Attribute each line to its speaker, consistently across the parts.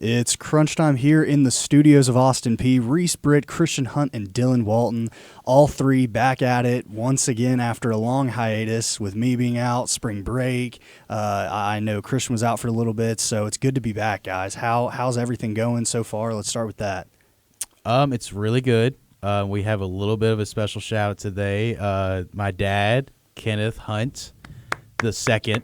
Speaker 1: It's crunch time here in the studios of Austin Peay. Reese Britt, Christian Hunt, and Dylan Walton, all three back at it once again after a long hiatus with me being out, spring break. I know Christian was out for a little bit, so it's good to be back, guys. How's everything going so far? Let's start with that.
Speaker 2: It's really good. We have a little bit of a special shout out today. My dad, Kenneth Hunt, the second.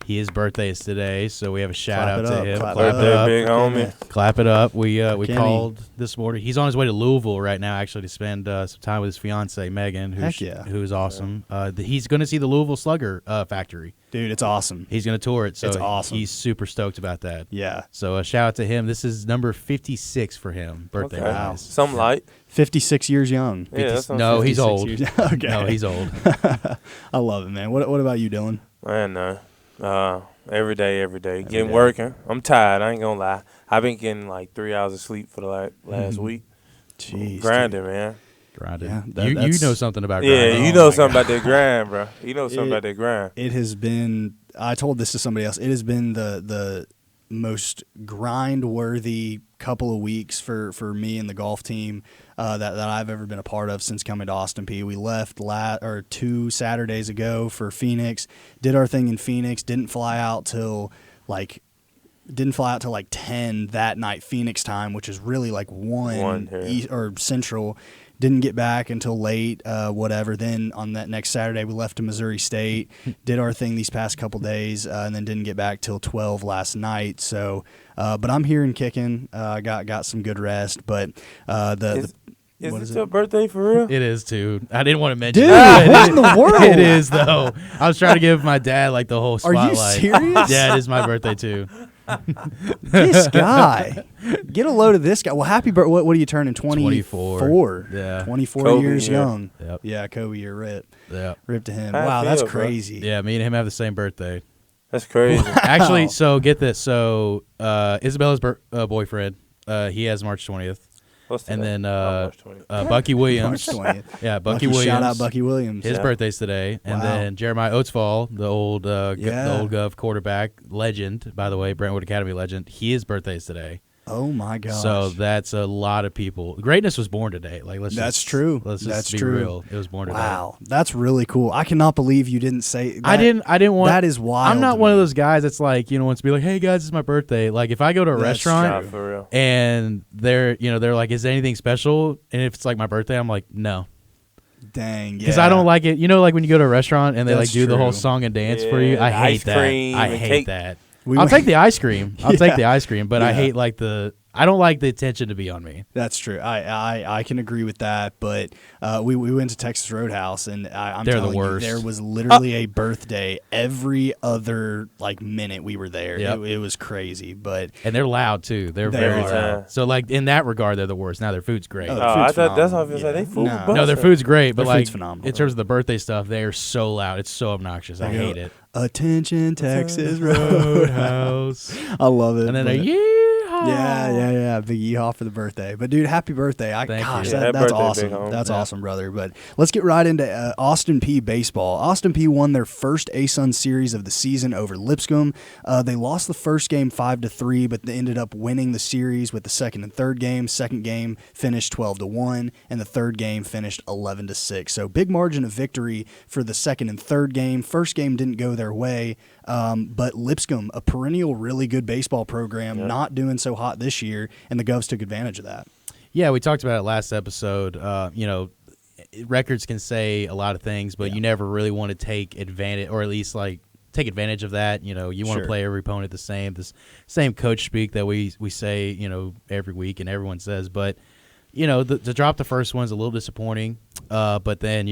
Speaker 2: His birthday is today, so we have a shout out to him.
Speaker 3: Clap it up, big homie.
Speaker 2: Clap it up. We called this morning. He's on his way to Louisville right now, actually, to spend some time with his fiance Megan, who's awesome. He's going to see the Louisville Slugger factory.
Speaker 1: Dude, it's awesome.
Speaker 2: He's going to tour it, so
Speaker 1: it's awesome.
Speaker 2: He's super stoked about that.
Speaker 1: Yeah.
Speaker 2: So a shout out to him. This is number 56 for him. Birthday.
Speaker 3: Okay.
Speaker 2: Wow.
Speaker 3: Some light.
Speaker 1: 56 years young.
Speaker 3: Yeah,
Speaker 2: no, he's old.
Speaker 1: Okay.
Speaker 2: No, he's old.
Speaker 1: I love it, man. What about you, Dylan?
Speaker 3: Man, no. Every day. Getting working. I'm tired. I ain't gonna lie. I've been getting like 3 hours of sleep for the last week.
Speaker 1: Jeez,
Speaker 3: grinding, man.
Speaker 2: Grinding.
Speaker 1: Yeah,
Speaker 2: you know something about grinding.
Speaker 3: Yeah, you know something about that grind, bro. You know something about that grind.
Speaker 1: It has been. I told this to somebody else. It has been the most grind-worthy couple of weeks for me and the golf team that I've ever been a part of since coming to Austin Peay. We left 2 Saturdays ago for Phoenix, did our thing in Phoenix, didn't fly out till like 10 that night Phoenix time, which is really like 1 East, or Central. Didn't get back until late, whatever. Then on that next Saturday, we left to Missouri State, did our thing these past couple days, and then didn't get back till 12 last night. So, but I'm here and kicking. Got some good rest. But
Speaker 3: Is it your birthday for real?
Speaker 2: It is too. I didn't want to mention
Speaker 1: Dude,
Speaker 2: it.
Speaker 1: what in the world?
Speaker 2: It is though. I was trying to give my dad like the whole spotlight.
Speaker 1: Are you serious?
Speaker 2: Yeah, it is my birthday too.
Speaker 1: This guy. Get a load of this guy. Well, happy birthday. What are you turning?
Speaker 2: 24. Yeah.
Speaker 1: 24
Speaker 3: Kobe
Speaker 1: years
Speaker 3: year.
Speaker 1: young.
Speaker 2: Yep.
Speaker 1: Yeah, Kobe, you're rip.
Speaker 2: Yeah.
Speaker 1: Rip to him.
Speaker 3: How
Speaker 1: Wow,
Speaker 3: I
Speaker 1: that's
Speaker 3: feel, bro.
Speaker 1: crazy.
Speaker 2: Yeah, me and him have the same birthday.
Speaker 3: That's crazy.
Speaker 2: Actually, so get this. So Isabella's boyfriend, he has March 20th.
Speaker 3: What's
Speaker 2: And
Speaker 3: today?
Speaker 2: then
Speaker 3: March 20th.
Speaker 2: Bucky Williams.
Speaker 1: March 20th.
Speaker 2: Yeah, Bucky Williams.
Speaker 1: Shout out Bucky Williams.
Speaker 2: His birthday's today. And
Speaker 1: Wow.
Speaker 2: then Jeremiah Oatsfall, the old Gov quarterback legend, by the way, Brentwood Academy legend, his birthday's today.
Speaker 1: Oh my gosh.
Speaker 2: So that's a lot of people. Greatness was born today. Like
Speaker 1: That's true.
Speaker 2: Let's just
Speaker 1: That's
Speaker 2: be
Speaker 1: true.
Speaker 2: real. It was born today.
Speaker 1: Wow, that's really cool. I cannot believe you didn't say that.
Speaker 2: I didn't want.
Speaker 1: That is wild.
Speaker 2: I'm not
Speaker 1: to
Speaker 2: one of
Speaker 1: me.
Speaker 2: those guys that's like, wants to be like, hey guys, it's my birthday. Like if I go to a
Speaker 1: That's
Speaker 2: restaurant
Speaker 3: Nah, for real.
Speaker 2: and they're like, is there anything special? And if it's like my birthday, I'm like, no.
Speaker 1: Dang, yeah.
Speaker 2: Because I don't like it. Like when you go to a restaurant and they
Speaker 1: That's
Speaker 2: like do the whole
Speaker 1: true.
Speaker 2: song and dance for you.
Speaker 3: Yeah,
Speaker 2: I
Speaker 3: the
Speaker 2: hate
Speaker 3: ice
Speaker 2: that.
Speaker 3: cream
Speaker 2: I
Speaker 3: and
Speaker 2: hate
Speaker 3: cake.
Speaker 2: that.
Speaker 1: We
Speaker 2: I'll
Speaker 1: went-
Speaker 2: take the ice cream. I'll take the
Speaker 1: Yeah.
Speaker 2: ice cream, but I
Speaker 1: Yeah.
Speaker 2: hate like I don't like the attention to be on me.
Speaker 1: That's true. I can agree with that. But we went to Texas Roadhouse, and I'm
Speaker 2: They're the
Speaker 1: telling you,
Speaker 2: worst.
Speaker 1: there was literally a birthday every other minute we were there.
Speaker 2: Yep.
Speaker 1: It was crazy. But
Speaker 2: And they're loud too. They're
Speaker 1: They
Speaker 2: very
Speaker 1: are.
Speaker 2: loud. So like in that regard, they're the worst. Now their food's great.
Speaker 1: Oh,
Speaker 3: Oh,
Speaker 1: the
Speaker 3: I
Speaker 1: food's
Speaker 3: thought that's what I was
Speaker 1: phenomenal.
Speaker 3: gonna say. They food
Speaker 1: No.
Speaker 3: busting.
Speaker 2: No, their food's great, but
Speaker 1: Their
Speaker 2: like
Speaker 1: food's phenomenal,
Speaker 2: in terms of the birthday stuff, they are so loud. It's so obnoxious. I
Speaker 1: They go,
Speaker 2: hate it.
Speaker 1: Attention, Texas Roadhouse. I love it.
Speaker 2: And then
Speaker 1: but-
Speaker 2: a yeehaw.
Speaker 1: Yeah. Big yeehaw for the birthday. But dude, happy birthday!
Speaker 2: Thank you.
Speaker 1: Gosh,
Speaker 3: Yeah,
Speaker 1: that's
Speaker 3: birthday,
Speaker 1: awesome.
Speaker 3: big homie.
Speaker 1: That's
Speaker 2: Yeah.
Speaker 1: awesome, brother. But let's get right into Austin Peay baseball. Austin Peay won their first ASUN series of the season over Lipscomb. They lost the first game 5-3, but they ended up winning the series with the second and third game. Second game finished 12-1, and the third game finished 11-6. So big margin of victory for the second and third game. First game didn't go their way. But Lipscomb, a perennial really good baseball program, not doing so hot this year, and the Govs took advantage of that.
Speaker 2: Yeah, we talked about it last episode. Records can say a lot of things, but you never really want to take advantage, or at least take advantage of that. You want
Speaker 1: Sure.
Speaker 2: to play every opponent the same coach speak that we say every week and everyone says. But to drop the first one's a little disappointing. But then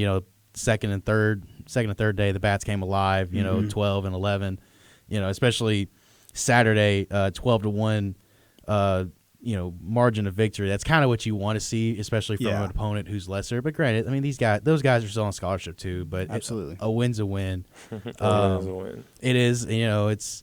Speaker 2: second and third day the bats came alive. 12 and 11. Especially Saturday, 12-1. Margin of victory. That's kind of what you want to see, especially from an opponent who's lesser. But granted, I mean those guys are still on scholarship too. But
Speaker 1: Absolutely,
Speaker 2: a win's a win.
Speaker 3: That was a win.
Speaker 2: It is. It's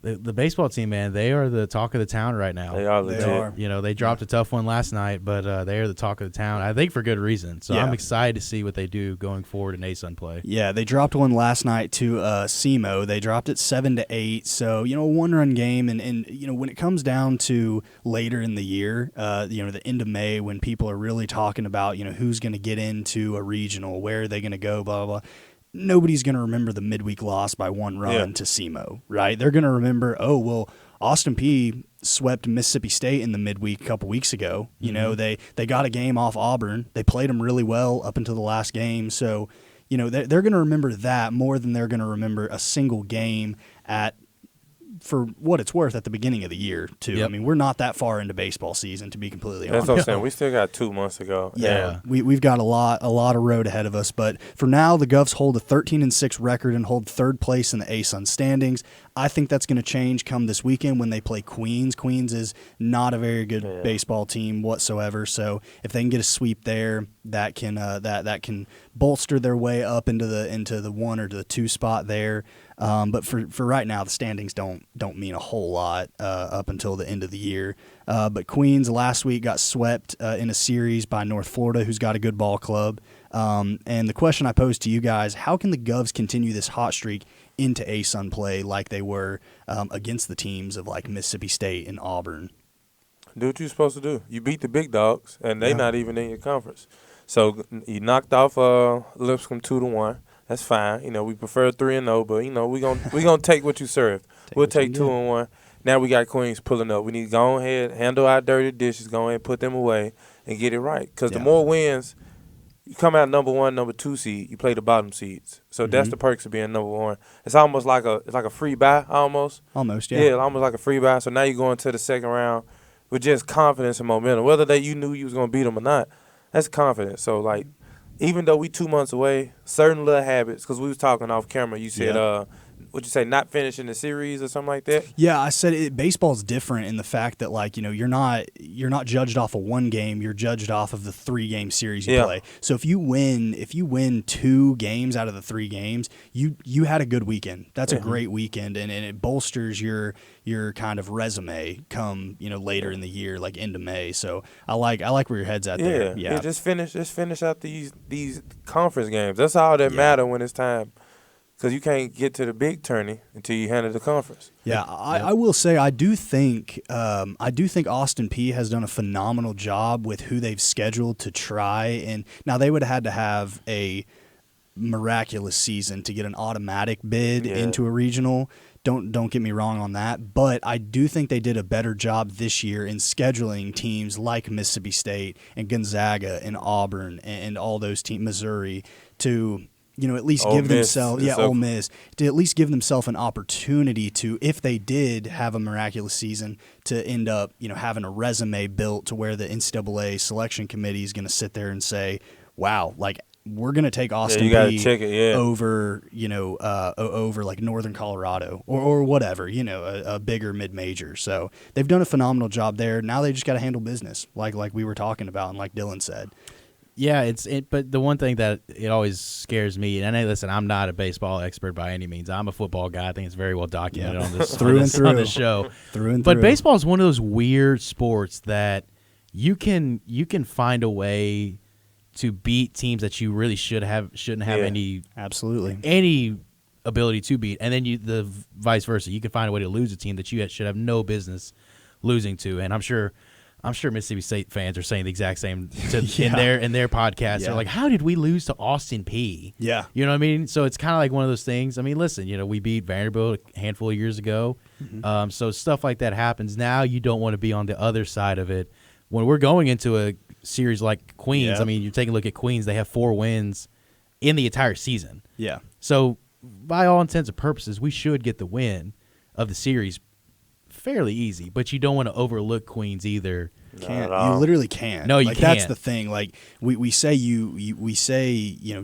Speaker 2: The baseball team, man, they are the talk of the town right now.
Speaker 3: They are legit.
Speaker 2: You know, they dropped a tough one last night, but they are the talk of the town, I think for good reason. So I'm excited to see what they do going forward in ASUN play.
Speaker 1: Yeah, they dropped one last night to SEMO. They dropped it 7-8. So, you know, a one-run game. And, you know, when it comes down to later in the year, you know, the end of May, when people are really talking about, you know, who's going to get into a regional, where are they going to go, blah, blah, blah. Nobody's going to remember the midweek loss by one run to SEMO, right? They're going to remember, oh, well, Austin Peay swept Mississippi State in the midweek a couple weeks ago. You know, they got a game off Auburn. They played them really well up until the last game. So, you know, they're going to remember that more than they're going to remember a single game for what it's worth at the beginning of the year, too.
Speaker 2: Yep.
Speaker 1: I mean, we're not that far into baseball season, to be completely honest.
Speaker 3: That's what I'm saying. We still got 2 months to go.
Speaker 1: Yeah, we've got a lot of road ahead of us. But for now, the Govs hold a 13-6 record and hold third place in the ASUN standings. I think that's going to change come this weekend when they play Queens. Queens is not a very good baseball team whatsoever. So if they can get a sweep there, that can that can bolster their way up into the 1 or the 2 spot there. But for right now, the standings don't mean a whole lot up until the end of the year. But Queens last week got swept in a series by North Florida, who's got a good ball club. And the question I posed to you guys, how can the Govs continue this hot streak into ASUN play like they were against the teams of like Mississippi State and Auburn?
Speaker 3: Do what you're supposed to do. You beat the big dogs, and they're not even in your conference. So you knocked off Lipscomb 2-1. That's fine. You know, we prefer 3-0, but you know we gonna take what you served. We'll take 2-1. Now we got Queens pulling up. We need to go ahead, handle our dirty dishes, go ahead, put them away, and get it right. Because the more wins, you come out number 1, number 2 seed. You play the bottom seeds. So that's the perks of being number 1. It's almost like a free bye, almost.
Speaker 1: Almost, yeah.
Speaker 3: Yeah, almost like a free bye. So now you go into the second round with just confidence and momentum. Whether you knew you was gonna beat them or not, that's confidence. So like, even though we 2 months away, certain little habits, because we was talking off camera, you said, what'd you say, not finishing the series or something like that?
Speaker 1: Yeah, I said baseball's different in the fact that, like, you know, you're not judged off of one game, you're judged off of the 3-game series you play. So if you win 2 games out of the 3 games, you had a good weekend. That's a great weekend, and it bolsters your kind of resume come, you know, later in the year, like into May. So I like where your head's at there. Yeah.
Speaker 3: Just finish out these conference games. That's all that matter when it's time. Because you can't get to the big tourney until you handle the conference.
Speaker 1: Yeah, I will say I do think Austin Peay has done a phenomenal job with who they've scheduled to try. And now they would have had to have a miraculous season to get an automatic bid into a regional. Don't get me wrong on that, but I do think they did a better job this year in scheduling teams like Mississippi State and Gonzaga and Auburn and all those teams, Missouri, to, you know, at least give themselves, Ole Miss, to at least give themselves an opportunity to, if they did have a miraculous season, to end up, you know, having a resume built to where the NCAA selection committee is going to sit there and say, wow, like, we're going to take Austin Peay over, you know, over like Northern Colorado or whatever, you know, a bigger mid-major. So they've done a phenomenal job there. Now they just got to handle business, like we were talking about and like Dylan said.
Speaker 2: Yeah, but the one thing that it always scares me, and listen, I'm not a baseball expert by any means. I'm a football guy. I think it's very well documented on this on this show. But baseball is one of those weird sports that you can find a way to beat teams that you really shouldn't have any ability to beat, and then the vice versa. You can find a way to lose a team that you should have no business losing to. And I'm sure Mississippi State fans are saying the exact same in their podcast. They're like, how did we lose to Austin Peay? Yeah. You know what I mean? So it's kind of like one of those things. I mean, listen, you know, we beat Vanderbilt a handful of years ago. Mm-hmm. So stuff like that happens. Now you don't want to be on the other side of it. When we're going into a series like Queens, I mean, you're taking a look at Queens, they have 4 wins in the entire season. Yeah. So by all intents and purposes, we should get the win of the series fairly easy, but you don't want to overlook Queens either.
Speaker 1: You literally can't.
Speaker 2: No, you
Speaker 1: can't. That's the thing. Like we say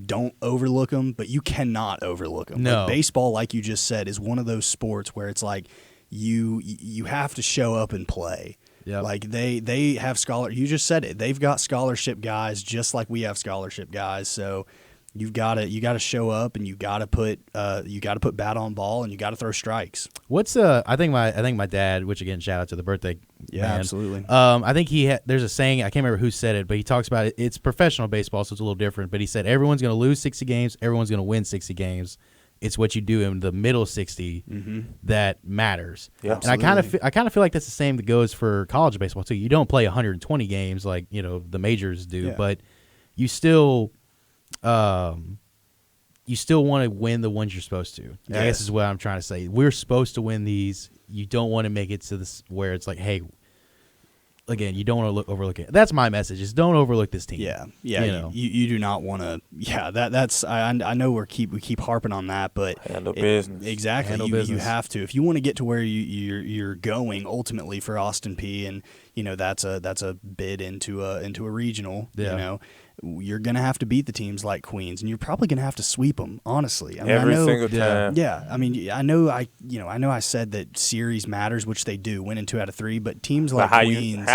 Speaker 1: don't overlook them, but you cannot overlook them.
Speaker 2: No.
Speaker 1: Like, baseball, like you just said, is one of those sports where it's like you have to show up and play. Yep. Like they have you just said it. They've got scholarship guys just like we have scholarship guys. So you gotta show up, and you gotta put bat on ball, and you gotta throw strikes.
Speaker 2: What's I think my dad, which again shout out to the birthday man.
Speaker 1: Absolutely.
Speaker 2: I think there's a saying, I can't remember who said it, but he talks about it. It's professional baseball, so it's a little different. But he said everyone's going to lose 60 games, everyone's going to win 60 games. It's what you do in the middle 60 that matters.
Speaker 3: Yeah,
Speaker 2: and I kind of feel like that's the same that goes for college baseball too. You don't play 120 games like the majors do, but you still want to win the ones you're supposed to. I guess is what I'm trying to say. We're supposed to win these. You don't want to make it to this where it's like, hey, again, you don't want to overlook it. That's my message: is don't overlook this team.
Speaker 1: Yeah. You do not want to. Yeah, that's. I know we keep harping on that, but
Speaker 3: handle business.
Speaker 1: Exactly.
Speaker 2: Handle
Speaker 1: you
Speaker 2: business.
Speaker 1: have to if you want to get to where you're going ultimately for Austin Peay, and that's a bid into a regional.
Speaker 2: Yeah.
Speaker 1: You're gonna have to beat the teams like Queens, and you're probably gonna have to sweep them. Honestly,
Speaker 3: Every single time.
Speaker 1: Yeah, I mean, I know I said that series matters, which they do, winning 2 out of 3. But teams like Queens,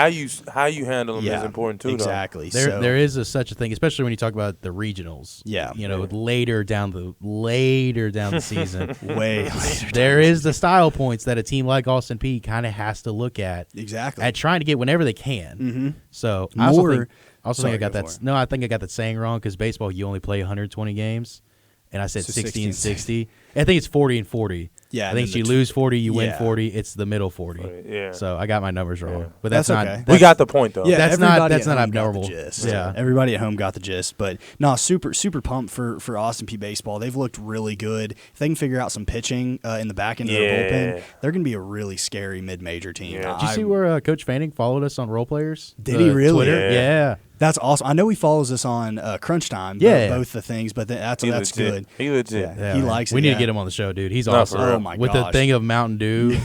Speaker 3: how you handle them is important too.
Speaker 1: Exactly.
Speaker 2: There is such a thing, especially when you talk about the regionals.
Speaker 1: Yeah.
Speaker 2: Later down the season,
Speaker 1: way later.
Speaker 2: There is the style points that a team like Austin Peay kind of has to look at.
Speaker 1: Exactly.
Speaker 2: At trying to get whenever they can.
Speaker 1: Mm-hmm.
Speaker 2: So I think I got that. No, I think I got that saying wrong because baseball you only play 120 games, and I said 60 and 60. I think it's 40 and 40.
Speaker 1: Yeah,
Speaker 2: I think you lose 40, you win 40. It's the middle 40.
Speaker 3: Yeah.
Speaker 2: So I got my numbers wrong,
Speaker 3: Yeah.
Speaker 2: but that's not.
Speaker 1: okay.
Speaker 3: We got the point though.
Speaker 1: Yeah,
Speaker 2: that's not
Speaker 1: got
Speaker 2: abnormal.
Speaker 1: the gist.
Speaker 2: Yeah.
Speaker 1: Everybody at home got the gist. But no, super pumped for Austin Peay baseball. They've looked really good. If they can figure out some pitching in the back end of their bullpen, they're going to be a really scary mid-major team.
Speaker 3: Yeah.
Speaker 2: Did you see where Coach Fanning followed us on Role Players?
Speaker 1: Did he really?
Speaker 2: Twitter? Yeah.
Speaker 1: That's awesome. I know he follows us on Crunchtime. Both the things, but that's
Speaker 3: legit.
Speaker 1: good.
Speaker 3: He legit.
Speaker 1: Yeah, he likes it.
Speaker 2: We need to get him on the show, dude. He's
Speaker 3: No,
Speaker 2: awesome.
Speaker 3: for real.
Speaker 1: Oh my
Speaker 2: With
Speaker 1: gosh.
Speaker 2: the thing of Mountain Dew,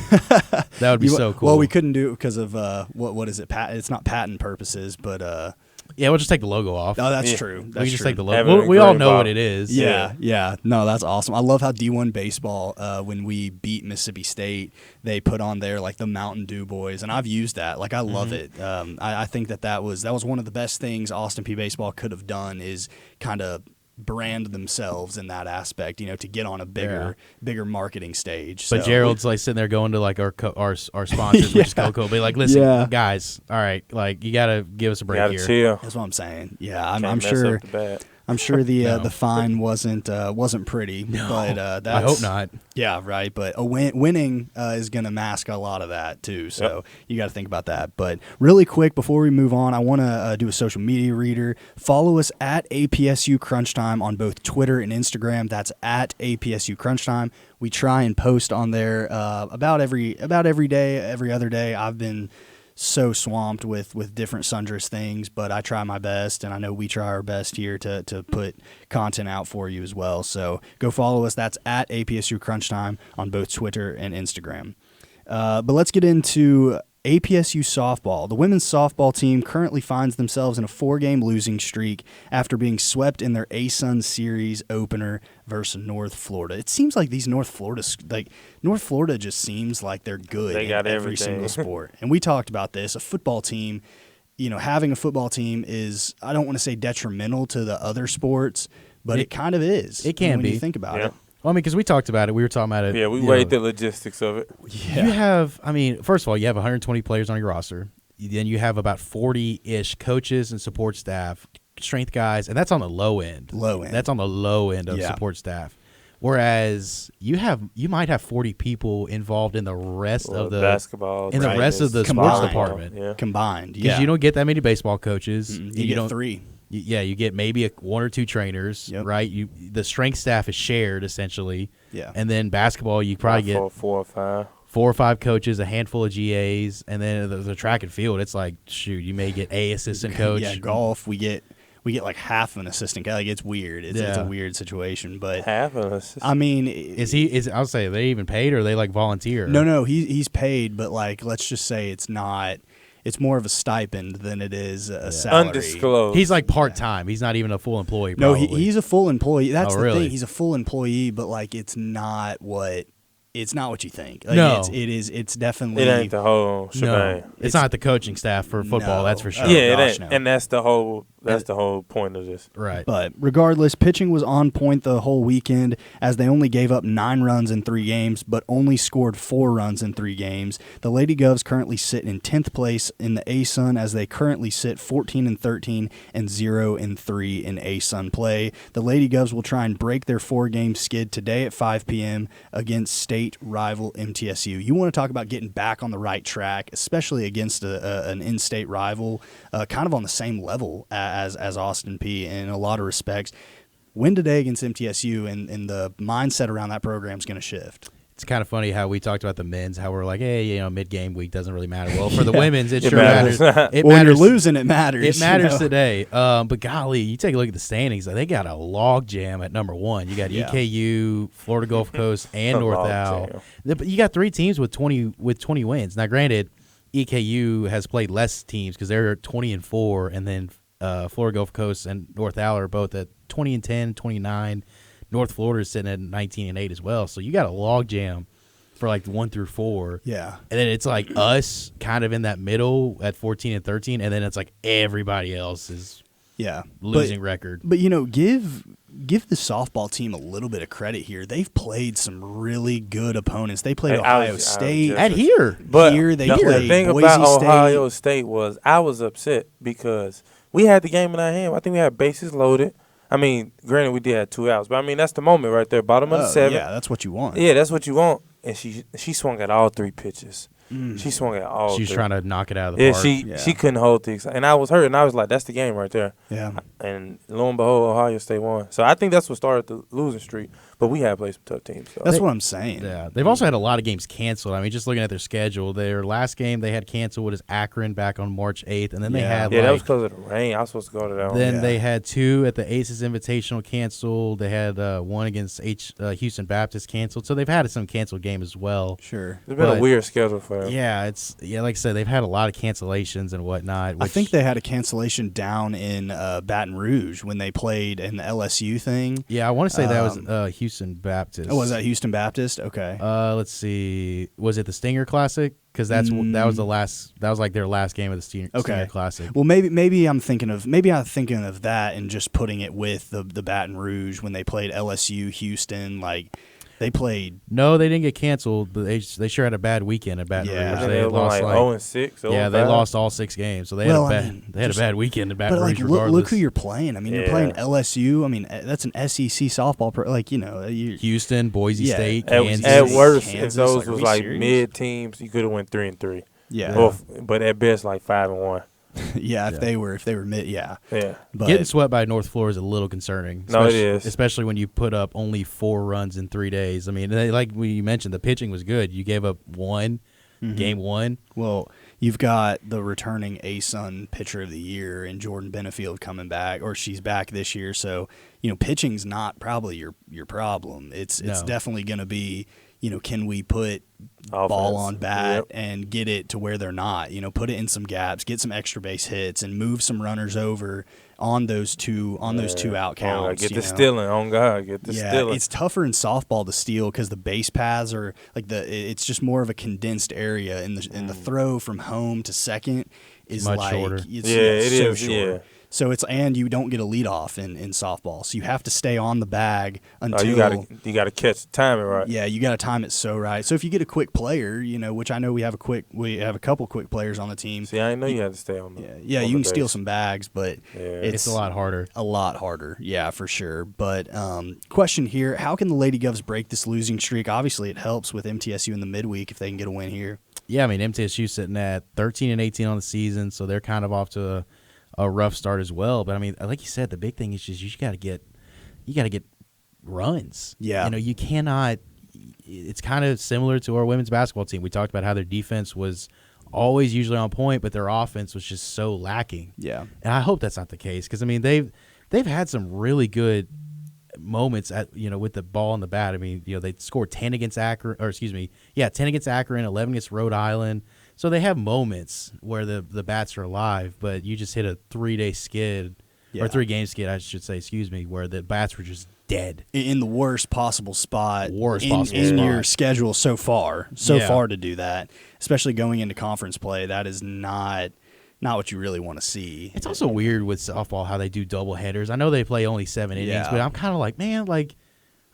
Speaker 2: that would be so cool.
Speaker 1: Well, we couldn't do it because of what is it? It's not patent purposes, but
Speaker 2: yeah, we'll just take the logo off.
Speaker 1: oh, that's
Speaker 3: Yeah.
Speaker 1: true.
Speaker 2: We
Speaker 1: That's
Speaker 2: can just
Speaker 1: true.
Speaker 2: take the
Speaker 3: Have
Speaker 2: logo.
Speaker 3: it
Speaker 2: We all
Speaker 3: engraved
Speaker 2: know
Speaker 3: on.
Speaker 2: what it is.
Speaker 1: Yeah. No, that's awesome. I love how D1 baseball, when we beat Mississippi State, they put on there like the Mountain Dew boys, and I've used that. Like I love it. I think that was one of the best things Austin Peay baseball could have done is kind of brand themselves in that aspect, to get on a bigger marketing stage.
Speaker 2: But
Speaker 1: So-
Speaker 2: Gerald's like sitting there going to like our sponsors, which is Coco, be like, listen,
Speaker 1: Yeah.
Speaker 2: guys, all right, like you gotta give us a break
Speaker 3: Gotta
Speaker 2: here.
Speaker 3: chill.
Speaker 1: That's what I'm saying. Yeah, I'm
Speaker 3: Can't mess
Speaker 1: sure.
Speaker 3: up the bat.
Speaker 1: I'm sure the
Speaker 2: No.
Speaker 1: the fine wasn't pretty, but that's,
Speaker 2: I hope not.
Speaker 1: Yeah, right. But winning is going to mask a lot of that too. So you got to think about that. But really quick before we move on, I want to do a social media reader. Follow us at APSU Crunchtime on both Twitter and Instagram. That's at APSU Crunchtime. We try and post on there about every day, every other day. I've been so swamped with different sundress things, but I try my best, and I know we try our best here to put content out for you as well. So go follow us. That's at APSU Crunchtime on both Twitter and Instagram. But let's get into APSU softball. The women's softball team currently finds themselves in a 4-game losing streak after being swept in their ASUN series opener versus North Florida. It seems like these North Florida just seems like they're good
Speaker 3: They
Speaker 1: in
Speaker 3: got
Speaker 1: every
Speaker 3: everything.
Speaker 1: single sport. And we talked about this. A football team, having a football team is, I don't want to say detrimental to the other sports, but it kind of is.
Speaker 2: It can
Speaker 1: when
Speaker 2: be.
Speaker 1: you think about it.
Speaker 2: Well, I mean, because we talked about it. We were talking about it.
Speaker 3: Yeah, we
Speaker 2: you
Speaker 3: weighed
Speaker 2: know.
Speaker 3: the logistics of it.
Speaker 1: Yeah.
Speaker 2: You have, first of all, you have 120 players on your roster. Then you have about 40-ish coaches and support staff, strength guys, and that's on the low end. That's on the low end of support staff. Whereas you might have 40 people involved in the rest of the
Speaker 3: basketball,
Speaker 2: in the rest of the sports department.
Speaker 3: Yeah.
Speaker 1: Combined.
Speaker 2: Because
Speaker 1: Yeah.
Speaker 2: you don't get that many baseball coaches.
Speaker 1: You get 3.
Speaker 2: You get maybe 1 or 2 trainers, right? The strength staff is shared essentially.
Speaker 1: Yeah.
Speaker 2: And then basketball, you probably get
Speaker 3: 4 or 5.
Speaker 2: 4 or 5 coaches, a handful of GAs, and then the track and field. It's like, shoot, you may get a assistant coach.
Speaker 1: Yeah, golf, we get like half an assistant coach. Like, it's weird. It's a weird situation, but
Speaker 3: Half of us.
Speaker 1: I mean,
Speaker 2: I'll say, are they even paid or are they like volunteer?
Speaker 1: No, he's paid, but like let's just say it's more of a stipend than it is a salary.
Speaker 3: Undisclosed.
Speaker 2: He's like part-time. He's not even a full employee.
Speaker 1: No,
Speaker 2: Probably.
Speaker 1: he's a full employee. That's the
Speaker 2: really?
Speaker 1: thing. He's a full employee, but like it's not what you think. Like,
Speaker 2: No.
Speaker 1: it's definitely.
Speaker 3: It ain't the whole shebang.
Speaker 2: No, it's not the coaching staff for football.
Speaker 1: No.
Speaker 2: That's for sure.
Speaker 1: Oh,
Speaker 3: Yeah,
Speaker 1: gosh,
Speaker 3: it ain't.
Speaker 1: no.
Speaker 3: And that's the whole That's the whole point of this.
Speaker 2: Right.
Speaker 1: But regardless, pitching was on point the whole weekend as they only gave up 9 runs in 3 games, but only scored 4 runs in 3 games. The Lady Govs currently sit in 10th place in the ASUN as they currently sit 14-13 and 0-3 in ASUN play. The Lady Govs will try and break their 4-game skid today at 5 p.m. against state rival MTSU. You want to talk about getting back on the right track, especially against an in-state rival, kind of on the same level as Austin Peay in a lot of respects. Win today against MTSU, and the mindset around that program is going to shift.
Speaker 2: It's kind of funny how we talked about the men's, how we're like, hey, mid-game week doesn't really matter. Well, for the women's, it sure matters.
Speaker 1: When you're losing, it matters.
Speaker 2: It matters today. But golly, you take a look at the standings. They got a log jam at number 1. You got EKU, Florida Gulf Coast, and North Al. You got 3 teams with 20 wins. Now, granted, EKU has played less teams because they're 20-4, and then Florida Gulf Coast and North Al are both at 20-10, 29. North Florida is sitting at 19-8 as well. So you got a log jam for like 1 through 4.
Speaker 1: Yeah.
Speaker 2: And then it's like us kind of in that middle at 14-13, and then it's like everybody else is losing record.
Speaker 1: But give the softball team a little bit of credit here. They've played some really good opponents. They played Ohio State.
Speaker 2: At here.
Speaker 3: But
Speaker 1: here they played
Speaker 3: the thing
Speaker 1: Boise
Speaker 3: about
Speaker 1: State.
Speaker 3: Ohio State was I was upset because we had the game in our hand. I think we had bases loaded. I mean, granted, we did have 2 outs, but I mean that's the moment right there, bottom of the 7th.
Speaker 1: Yeah, that's what you want.
Speaker 3: Yeah, that's what you want. And she swung at all 3 pitches. She swung at all.
Speaker 2: She's
Speaker 3: 3.
Speaker 2: trying to knock it out of the park.
Speaker 3: She couldn't hold the excitement. And I was hurt, and I was like, that's the game right there.
Speaker 1: Yeah.
Speaker 3: And lo and behold, Ohio State won. So I think that's what started the losing streak. But we have played some tough teams. So.
Speaker 1: That's what I'm saying.
Speaker 2: Yeah, they've also had a lot of games canceled. I mean, just looking at their schedule, their last game they had canceled was Akron back on March 8th, and then they had
Speaker 3: that was because of the rain. I was supposed to go to that one.
Speaker 2: Then they had 2 at the Aces Invitational canceled. They had 1 against Houston Baptist canceled. So they've had some canceled game as well.
Speaker 1: Sure.
Speaker 3: It's been a weird schedule for them.
Speaker 2: Yeah, like I said, they've had a lot of cancellations and whatnot.
Speaker 1: I think they had a cancellation down in Baton Rouge when they played in the LSU thing.
Speaker 2: Yeah, I want to say that was Houston Baptist.
Speaker 1: Oh, was that Houston Baptist? Okay.
Speaker 2: Let's see. Was it the Stinger Classic? Because that was the last. That was like their last game of the Stinger Classic.
Speaker 1: Well, maybe I'm thinking of that and just putting it with the Baton Rouge when they played LSU, Houston, like. They played.
Speaker 2: No, they didn't get canceled, but they sure had a bad weekend at Baton Rouge.
Speaker 3: They lost like 0-6.
Speaker 2: Yeah, they lost all 6 games, so they had a bad weekend at Baton Rouge.
Speaker 1: But look who you're playing. I mean, you're playing LSU. I mean, that's an SEC softball.
Speaker 2: Houston, Boise State, Kansas.
Speaker 3: At worst,
Speaker 1: Kansas,
Speaker 3: if those was like mid teams, you could have went 3-3.
Speaker 1: Yeah.
Speaker 3: But at best, like 5-1.
Speaker 1: If they were mid,
Speaker 2: But getting swept by North Florida is a little concerning.
Speaker 3: No, it is,
Speaker 2: especially when you put up only 4 runs in 3 days. I mean, like we mentioned, the pitching was good. You gave up 1, game 1.
Speaker 1: Well, you've got the returning ASUN pitcher of the year in Jordan Benefield coming back, or she's back this year. So pitching's not probably your problem. It's definitely going to be. Can we put ball on bat and get it to where they're not? Put it in some gaps, get some extra base hits, and move some runners over on those 2 out counts.
Speaker 3: Get the stealing on God. Get the stealing.
Speaker 1: It's tougher in softball to steal because the base paths are like it's just more of a condensed area, and the throw from home to second is
Speaker 2: much
Speaker 1: like
Speaker 2: shorter.
Speaker 1: It
Speaker 3: is
Speaker 1: short.
Speaker 3: Yeah.
Speaker 1: So and you don't get a leadoff in softball, so you have to stay on the bag until
Speaker 3: you got to catch the timing right.
Speaker 1: Yeah, you got to time it so right. So if you get a quick player, which I know we have a couple quick players on the team.
Speaker 3: See, I didn't know you had to stay on the.
Speaker 1: Yeah, you can steal some bags, but
Speaker 2: it's a lot harder.
Speaker 1: A lot harder, yeah, for sure. But question here: how can the Lady Govs break this losing streak? Obviously, it helps with MTSU in the midweek if they can get a win here.
Speaker 2: Yeah, I mean MTSU sitting at 13-18 on the season, so they're kind of off to a rough start as well. But I mean, like you said, the big thing is just you got to get runs.
Speaker 1: Yeah,
Speaker 2: you cannot. It's kind of similar to our women's basketball team. We talked about how their defense was always usually on point, but their offense was just so lacking.
Speaker 1: Yeah,
Speaker 2: and I hope that's not the case because I mean they've had some really good moments with the ball in the bat. I mean they scored 10 against Akron, 10 against Akron, 11 against Rhode Island. So they have moments where the bats are alive, but you just hit a 3-day skid, or 3-game skid, I should say, where the bats were just dead.
Speaker 1: In the worst possible spot in your schedule so far to do that, especially going into conference play. That is not not what you really want to see.
Speaker 2: It's also weird with softball how they do double headers. I know they play only 7 innings, but I'm kind of like, man, like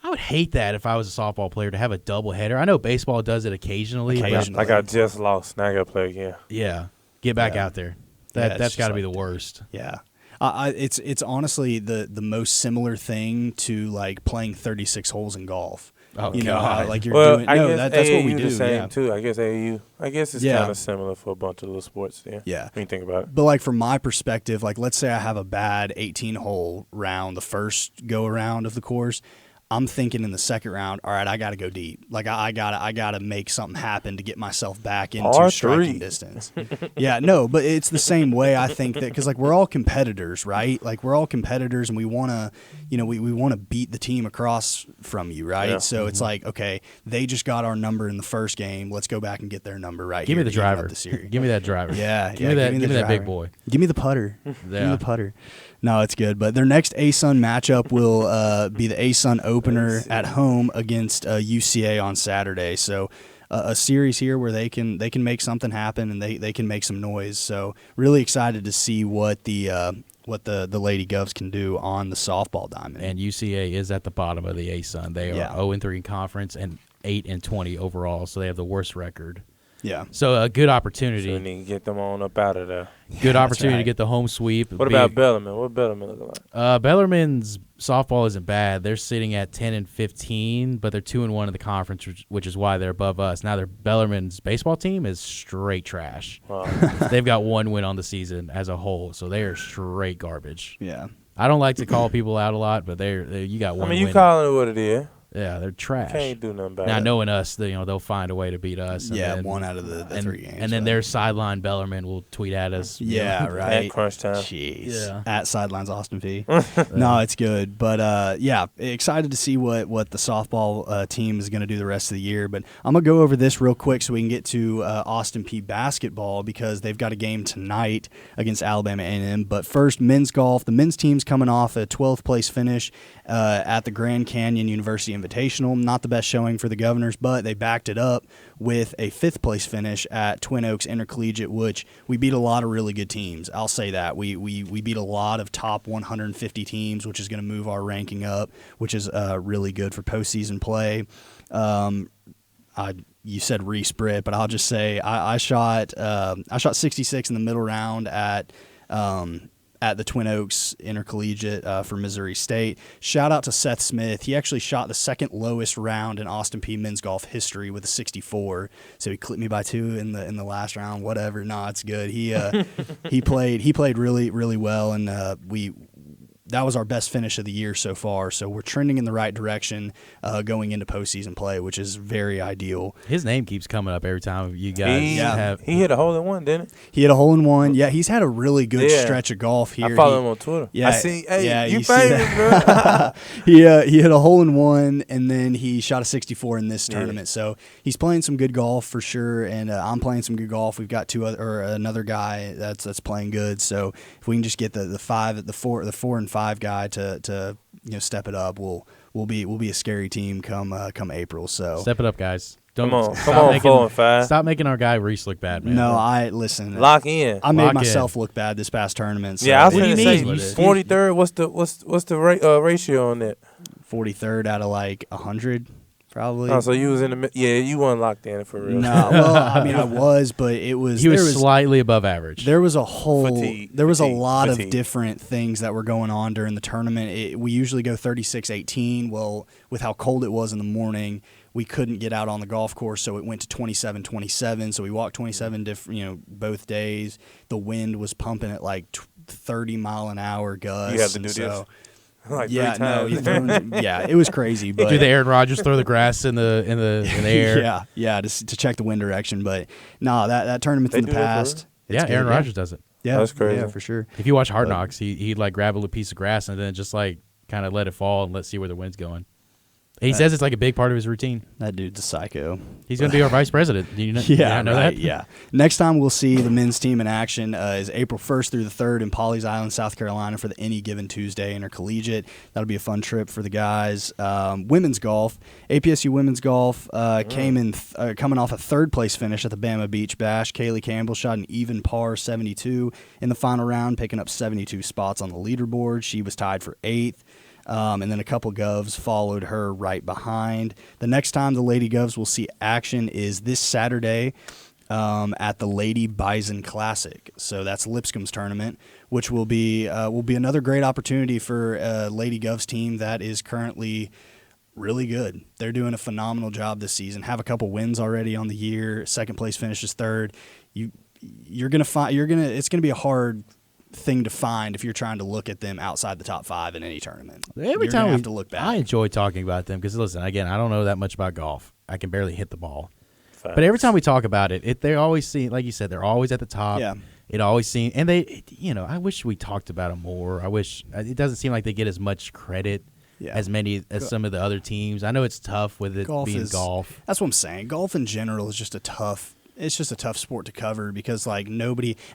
Speaker 2: I would hate that if I was a softball player to have a double header. I know baseball does it occasionally.
Speaker 3: I got just lost. Now I got to play again.
Speaker 2: Yeah, get back out there. That's got to be the worst.
Speaker 1: Yeah. It's honestly the most similar thing to like playing 36 holes in golf.
Speaker 2: Oh,
Speaker 1: you know,
Speaker 2: God.
Speaker 1: like you're
Speaker 3: well,
Speaker 1: doing. No, that's what we do.
Speaker 3: The same
Speaker 1: Yeah.
Speaker 3: too. I guess AAU. I guess it's kind of similar for a bunch of little sports. Yeah.
Speaker 1: Yeah.
Speaker 3: When you think about it.
Speaker 1: But like from my perspective, like let's say I have a bad 18-hole round, the first go around of the course. I'm thinking in the second round, all right, I got to go deep. Like I gotta make something happen to get myself back into striking distance. Yeah, no, but it's the same way. I think that because like we're all competitors, right? Like we're all competitors, and we want to, you know, we want to beat the team across from you, right?
Speaker 3: Yeah.
Speaker 1: So it's like, okay, they just got our number in the first game. Let's go back and get their number right.
Speaker 2: Give
Speaker 1: here
Speaker 2: me the
Speaker 1: to even up
Speaker 2: driver.
Speaker 1: the series.
Speaker 2: Give me that driver.
Speaker 1: Yeah,
Speaker 2: give me that big boy.
Speaker 1: Give me the putter. Give me the putter. No, it's good. But their next ASUN matchup will be the ASUN opener at home against UCA on Saturday. So a series here where they can make something happen and they can make some noise. So really excited to see what the Lady Govs can do on the softball diamond.
Speaker 2: And UCA is at the bottom of the ASUN. They are 0-3 in conference and 8-20 overall. So they have the worst record.
Speaker 1: Yeah.
Speaker 2: So a good opportunity.
Speaker 3: So we need to get them on up out of there.
Speaker 2: Good opportunity to get the home sweep.
Speaker 3: What about Bellarmine? What Bellarmine looking like?
Speaker 2: Bellarmine's softball isn't bad. They're sitting at 10-15, but they're 2-1 in the conference, which is why they're above us. Now, their Bellarmine's baseball team is straight trash.
Speaker 3: Wow.
Speaker 2: They've got 1 win on the season as a whole, so they are straight garbage.
Speaker 1: Yeah.
Speaker 2: I don't like to call people out a lot, but you got 1 win.
Speaker 3: I mean, you calling it what it is.
Speaker 2: Yeah, they're trash.
Speaker 3: Can't do nothing about it.
Speaker 2: Now, knowing us, they'll find a way to beat us. And
Speaker 1: Yeah,
Speaker 2: then,
Speaker 1: 1 out of the 3 games.
Speaker 2: And then their sideline Bellarmine will tweet at us.
Speaker 1: Yeah, right.
Speaker 3: At Crunchtime.
Speaker 1: Jeez.
Speaker 2: Yeah.
Speaker 1: At Sidelines Austin Peay. No, it's good. But, yeah, excited to see what the softball team is going to do the rest of the year. But I'm going to go over this real quick so we can get to Austin Peay basketball because they've got a game tonight against Alabama A&M. But first, men's golf. The men's team's coming off a 12th place finish at the Grand Canyon University Invitational. Not the best showing for the Governors, but they backed it up with a 5th place finish at Twin Oaks Intercollegiate, which we beat a lot of really good teams. I'll say that. We beat a lot of top 150 teams, which is going to move our ranking up, which is really good for postseason play. You said Reese Britt, but I'll just say I shot 66 in the middle round at the Twin Oaks Intercollegiate for Missouri State. Shout out to Seth Smith. He actually shot the second lowest round in Austin Peay men's golf history with a 64. So he clipped me by 2 in the last round. Whatever. No, it's good. He played really, really well, and that was our best finish of the year so far. So we're trending in the right direction going into postseason play, which is very ideal.
Speaker 2: His name keeps coming up every time you guys have.
Speaker 3: He hit a hole in one, didn't
Speaker 1: he? He hit a hole in one. Yeah, he's had a really good stretch of golf here.
Speaker 3: I follow him on Twitter.
Speaker 1: Yeah,
Speaker 3: I see. Hey,
Speaker 1: yeah,
Speaker 3: you famous, bro.
Speaker 1: He hit a hole in one, and then he shot a 64 in this tournament. So he's playing some good golf for sure, and I'm playing some good golf. We've got another guy that's playing good. So if we can just get the 4 and 5 guy to step it up, we'll be a scary team come April. So
Speaker 2: step it up, guys.
Speaker 3: Come on, 4 and 5.
Speaker 2: Stop making our guy Reese look bad, man.
Speaker 1: No, listen.
Speaker 3: Lock in.
Speaker 1: I made myself look bad this past tournament. So
Speaker 3: yeah, I was going to say
Speaker 2: mean?
Speaker 3: 43rd. What's the ratio on that?
Speaker 1: 43rd out of like 100. Probably.
Speaker 3: Oh, so you was in the you weren't locked in for real.
Speaker 1: No, well, I mean I was, but it was
Speaker 2: he was slightly above average.
Speaker 1: There was a lot
Speaker 3: fatigue.
Speaker 1: of different things that were going on during the tournament. We usually go 36-18. Well, with how cold it was in the morning, we couldn't get out on the golf course, so it went to 27-27. So we walked 27 both days. The wind was pumping at like 30 mile an hour gusts.
Speaker 3: You have to do this. Like
Speaker 1: it was crazy. But
Speaker 2: do the Aaron Rodgers throw the grass in the air?
Speaker 1: yeah, to check the wind direction. But no, that tournament's in the past.
Speaker 2: Aaron Rodgers does it.
Speaker 1: Yeah,
Speaker 3: that's crazy.
Speaker 1: Yeah, for sure.
Speaker 2: If you watch Hard Knocks, he'd like grab a little piece of grass and then just like kind of let it fall and let's see where the wind's going. He says it's like a big part of his routine.
Speaker 1: That dude's a psycho.
Speaker 2: He's going to be our vice president. Do you know,
Speaker 1: Yeah,
Speaker 2: know
Speaker 1: right,
Speaker 2: that?
Speaker 1: yeah. Next time we'll see the men's team in action is April 1st through the 3rd in Pawleys Island, South Carolina for the Any Given Tuesday Intercollegiate. That'll be a fun trip for the guys. Women's golf, APSU women's golf coming off a third-place finish at the Bama Beach Bash. Kaylee Campbell shot an even par 72 in the final round, picking up 72 spots on the leaderboard. She was tied for 8th. And then a couple Govs followed her right behind. The next time the Lady Govs will see action is this Saturday at the Lady Bison Classic. So that's Lipscomb's tournament, which will be another great opportunity for a Lady Govs team that is currently really good. They're doing a phenomenal job this season. Have a couple wins already on the year. Second place finishes 3rd. It's gonna be a hard thing to find if you're trying to look at them outside the top 5 in any tournament.
Speaker 2: Every time we
Speaker 1: have to look back.
Speaker 2: I enjoy talking about them because, listen, again, I don't know that much about golf. I can barely hit the ball.
Speaker 3: Facts.
Speaker 2: But every time we talk about it, they always seem, like you said, they're always at the top.
Speaker 1: Yeah.
Speaker 2: It always seems, and I wish we talked about them more. I wish, it doesn't seem like they get as much credit as some of the other teams. I know it's tough with it being golf.
Speaker 1: That's what I'm saying. Golf in general is just a tough sport to cover because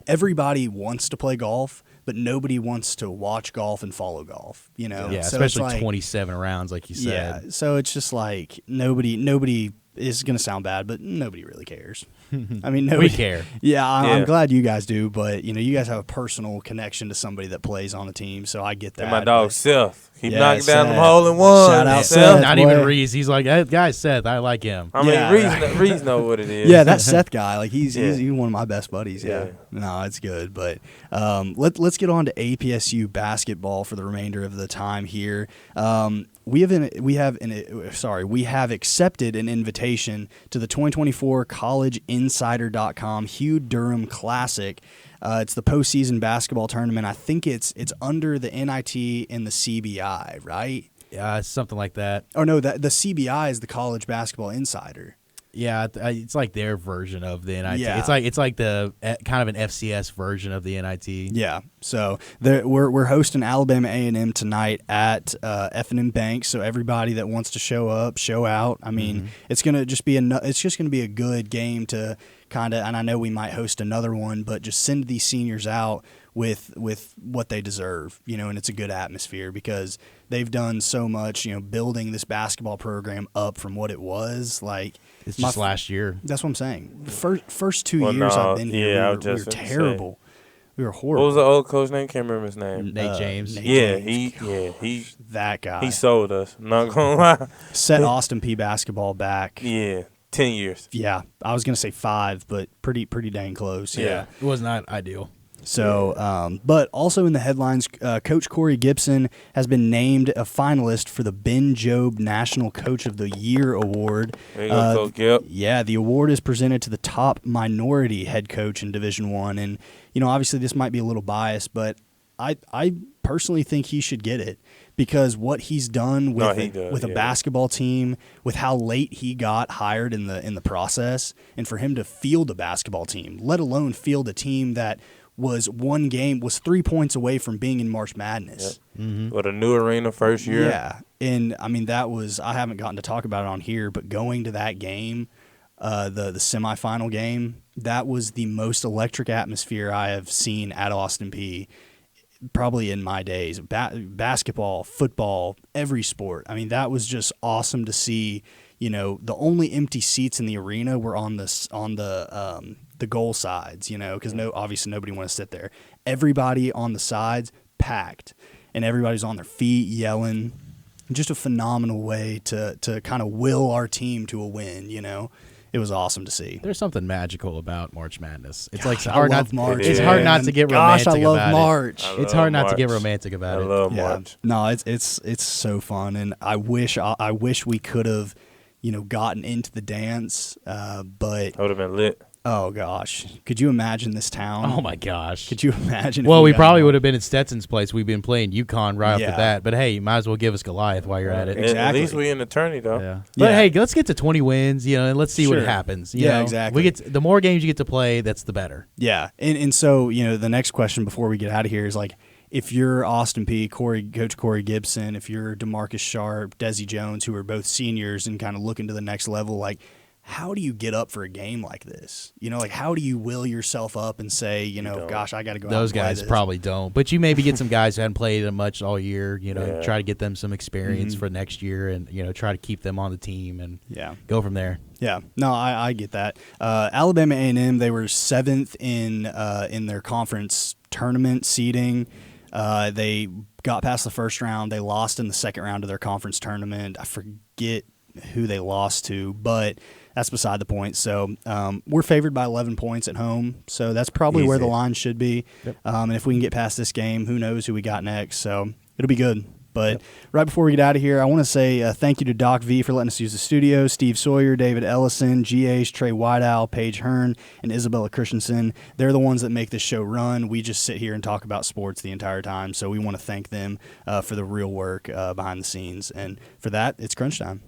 Speaker 1: everybody wants to play golf, but nobody wants to watch golf and follow golf,
Speaker 2: Yeah,
Speaker 1: so
Speaker 2: especially 27 rounds, like you said.
Speaker 1: Yeah, so it's just like nobody is going to sound bad, but nobody really cares. I mean, nobody,
Speaker 2: we care.
Speaker 1: Yeah, I'm glad you guys do, but you guys have a personal connection to somebody that plays on a team, so I get that.
Speaker 3: And my dog Seth, keep knocking
Speaker 1: Seth.
Speaker 3: down them hole-in-ones.
Speaker 1: Shout out
Speaker 3: Seth.
Speaker 2: Not
Speaker 1: boy.
Speaker 2: even Reese. He's like, that guy Seth, I like him.
Speaker 3: I mean,
Speaker 1: Yeah,
Speaker 3: Reese know what it is.
Speaker 1: Yeah, that Seth guy, like he's one of my best buddies.
Speaker 3: Yeah.
Speaker 1: No, it's good. But let's get on to APSU basketball for the remainder of the time here. We have accepted an invitation to the 2024 collegeinsider.com Hugh Durham Classic. It's the postseason basketball tournament. I think it's under the NIT and the CBI, right?
Speaker 2: Yeah, it's something like that.
Speaker 1: Oh no, the CBI is the College Basketball Insider.
Speaker 2: Yeah, it's like their version of the NIT.
Speaker 1: Yeah.
Speaker 2: It's like the kind of an FCS version of the NIT.
Speaker 1: Yeah, so we're hosting Alabama A&M tonight at F&M Bank. So everybody that wants to show up, show out. I mean, it's gonna just be a good game to kind of. And I know we might host another one, but just send these seniors out with what they deserve, and it's a good atmosphere because they've done so much, building this basketball program up from what it was like.
Speaker 2: It's just last year.
Speaker 1: That's what I'm saying. The first 2 years I've been here, we were terrible. We were horrible.
Speaker 3: What was the old coach name? Can't remember his name.
Speaker 2: Nate James.
Speaker 3: He
Speaker 1: that guy.
Speaker 3: He sold us. I'm not gonna lie.
Speaker 1: Set Austin Peay basketball back.
Speaker 3: Yeah, 10 years.
Speaker 1: Yeah, I was gonna say 5, but pretty dang close. Yeah.
Speaker 2: It was not ideal.
Speaker 1: So, but also in the headlines, Coach Corey Gibson has been named a finalist for the Ben Jobe National Coach of the Year Award.
Speaker 3: There you go, Coach Gib.
Speaker 1: Yeah, the award is presented to the top minority head coach in Division I. And, obviously this might be a little biased, but I personally think he should get it because what he's done with a basketball team, with how late he got hired in the process, and for him to field a basketball team, let alone field a team that was 3 points away from being in March Madness.
Speaker 3: Yep. Mm-hmm. With a new arena first year.
Speaker 1: Yeah. And I mean, I haven't gotten to talk about it on here, but going to that game, the semifinal game, that was the most electric atmosphere I have seen at Austin Peay probably in my days. Basketball, football, every sport. I mean, that was just awesome to see. The only empty seats in the arena were on the goal sides, because obviously nobody want to sit there. Everybody on the sides packed, and everybody's on their feet yelling. Just a phenomenal way to kind of will our team to a win. It was awesome to see.
Speaker 2: There's something magical about March Madness. It's
Speaker 1: Gosh,
Speaker 2: like hard
Speaker 1: I
Speaker 2: not.
Speaker 1: love March.
Speaker 2: It's hard not to get romantic
Speaker 1: I love
Speaker 2: about
Speaker 1: March.
Speaker 2: it. It's hard not to get romantic about it.
Speaker 3: I love March.
Speaker 1: No, it's so fun, and I wish we could have, gotten into the dance, but
Speaker 3: That would have been lit.
Speaker 1: oh gosh, could you imagine this town?
Speaker 2: Oh my gosh.
Speaker 1: Could you imagine?
Speaker 2: Well, we
Speaker 1: got
Speaker 2: probably
Speaker 1: involved?
Speaker 2: would have been at Stetson's place. We've been playing UConn right off the
Speaker 1: Yeah.
Speaker 2: bat. But hey, you might as well give us Goliath while you're at it.
Speaker 1: Exactly.
Speaker 3: At least we in the tourney though.
Speaker 2: Yeah. But
Speaker 1: Yeah.
Speaker 2: hey, let's get to 20 wins, and let's see what
Speaker 1: Sure.
Speaker 2: happens.
Speaker 1: Yeah,
Speaker 2: know?
Speaker 1: exactly.
Speaker 2: The more games you get to play, that's the better.
Speaker 1: Yeah, and so the next question before we get out of here is like, if you're Austin Peay, Coach Corey Gibson, if you're DeMarcus Sharp, Desi Jones, who are both seniors and kind of looking to the next level, like, how do you get up for a game like this? Like, how do you will yourself up and say, gosh, I got to go out and
Speaker 2: Those
Speaker 1: play
Speaker 2: guys
Speaker 1: this?
Speaker 2: probably don't. But you maybe get some guys who haven't played much all year, try to get them some experience
Speaker 1: Mm-hmm.
Speaker 2: for next year and, try to keep them on the team and go from there.
Speaker 1: Yeah, no, I get that. Alabama A&M, they were 7th in their conference tournament seeding. They got past the first round. They lost in the second round of their conference tournament. I forget who they lost to, but that's beside the point. So we're favored by 11 points at home, so that's probably where the line should be.
Speaker 2: Yep.
Speaker 1: And if we can get past this game, who knows who we got next. So it'll be good. But right before we get out of here, I want to say thank you to Doc V for letting us use the studio, Steve Sawyer, David Ellison, GH, Trey Whiteowl, Paige Hearn, and Isabella Christensen. They're the ones that make this show run. We just sit here and talk about sports the entire time, so we want to thank them for the real work behind the scenes. And for that, it's Crunch Time.